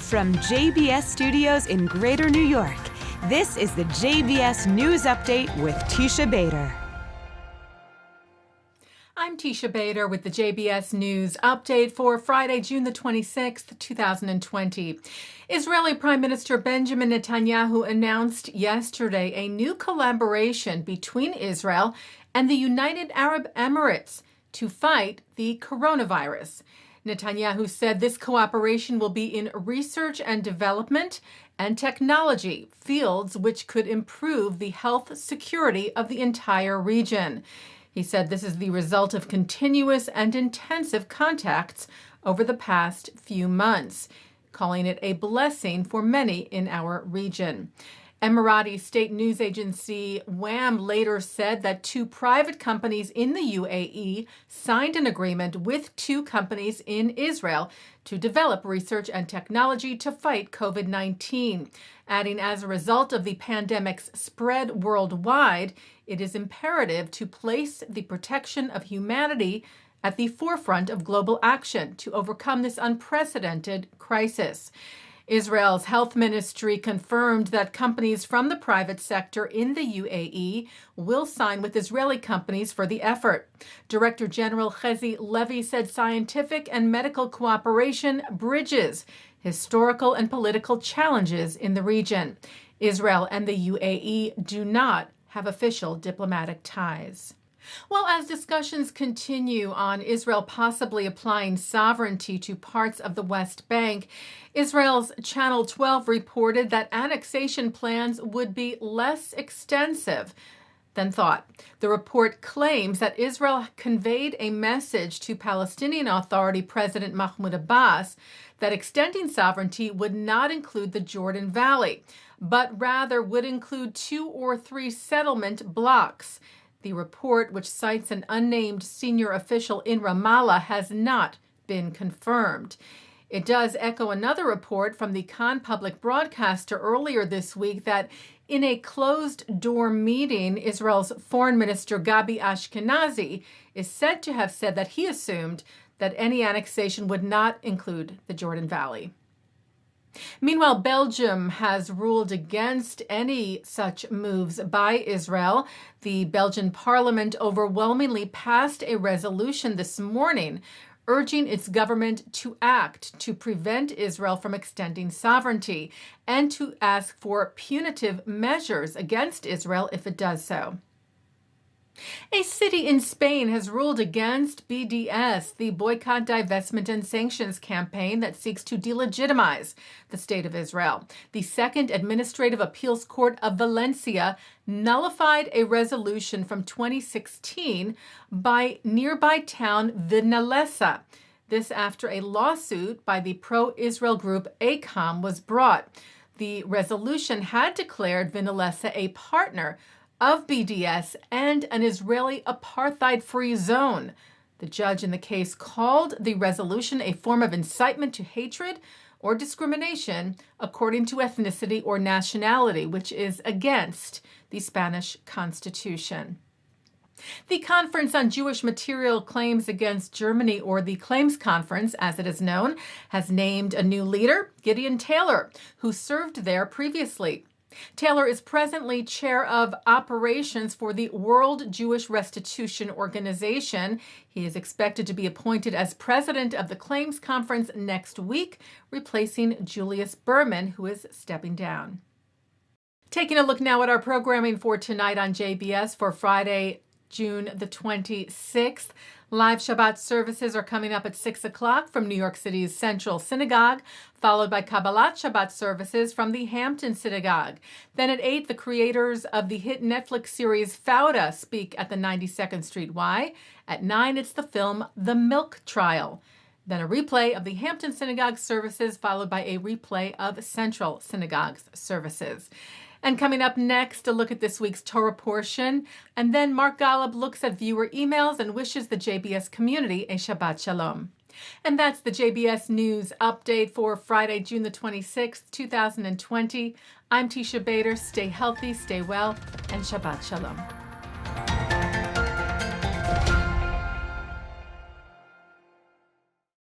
From JBS Studios in Greater New York, this is the JBS News Update with Teisha Bader. I'm Teisha Bader with the JBS News Update for Friday, June the 26th, 2020. Israeli Prime Minister Benjamin Netanyahu announced yesterday a new collaboration between Israel and the United Arab Emirates to fight the coronavirus. Netanyahu said this cooperation will be in research and development and technology, fields which could improve the health security of the entire region. He said this is the result of continuous and intensive contacts over the past few months, calling it a blessing for many in our region. Emirati state news agency WAM later said that two private companies in the UAE signed an agreement with two companies in Israel to develop research and technology to fight COVID-19, adding as a result of the pandemic's spread worldwide, it is imperative to place the protection of humanity at the forefront of global action to overcome this unprecedented crisis. Israel's health ministry confirmed that companies from the private sector in the UAE will sign with Israeli companies for the effort. Director General Chezi Levy said scientific and medical cooperation bridges historical and political challenges in the region. Israel and the UAE do not have official diplomatic ties. Well, as discussions continue on Israel possibly applying sovereignty to parts of the West Bank, Israel's Channel 12 reported that annexation plans would be less extensive than thought. The report claims that Israel conveyed a message to Palestinian Authority President Mahmoud Abbas that extending sovereignty would not include the Jordan Valley, but rather would include 2 or 3 settlement blocks. The report, which cites an unnamed senior official in Ramallah, has not been confirmed. It does echo another report from the Conf public broadcaster earlier this week that in a closed-door meeting, Israel's Foreign Minister Gabi Ashkenazi is said to have said that he assumed that any annexation would not include the Jordan Valley. Meanwhile, Belgium has ruled against any such moves by Israel. The Belgian parliament overwhelmingly passed a resolution this morning urging its government to act to prevent Israel from extending sovereignty and to ask for punitive measures against Israel if it does so. A city in Spain has ruled against BDS, the Boycott, Divestment and Sanctions campaign that seeks to delegitimize the State of Israel. The Second Administrative Appeals Court of Valencia nullified a resolution from 2016 by nearby town Vinalesa. This after a lawsuit by the pro-Israel group ACOM was brought. The resolution had declared Vinalesa a partner of BDS and an Israeli apartheid-free zone. The judge in the case called the resolution a form of incitement to hatred or discrimination according to ethnicity or nationality, which is against the Spanish Constitution. The Conference on Jewish Material Claims Against Germany, or the Claims Conference, as it is known, has named a new leader, Gideon Taylor, who served there previously. Taylor is presently chair of operations for the World Jewish Restitution Organization. He is expected to be appointed as president of the Claims Conference next week, replacing Julius Berman, who is stepping down. Taking a look now at our programming for tonight on JBS for Friday, June the 26th. Live Shabbat services are coming up at 6 o'clock from New York City's Central Synagogue, followed by Kabbalat Shabbat services from the Hampton Synagogue. Then at 8, the creators of the hit Netflix series Fauda speak at the 92nd Street Y. At 9, it's the film The Milk Trial. Then a replay of the Hampton Synagogue services, followed by a replay of Central Synagogue's services. And coming up next, a look at this week's Torah portion. And then Mark Golub looks at viewer emails and wishes the JBS community a Shabbat Shalom. And that's the JBS News Update for Friday, June the 26th, 2020. I'm Teisha Bader. Stay healthy, stay well, and Shabbat Shalom.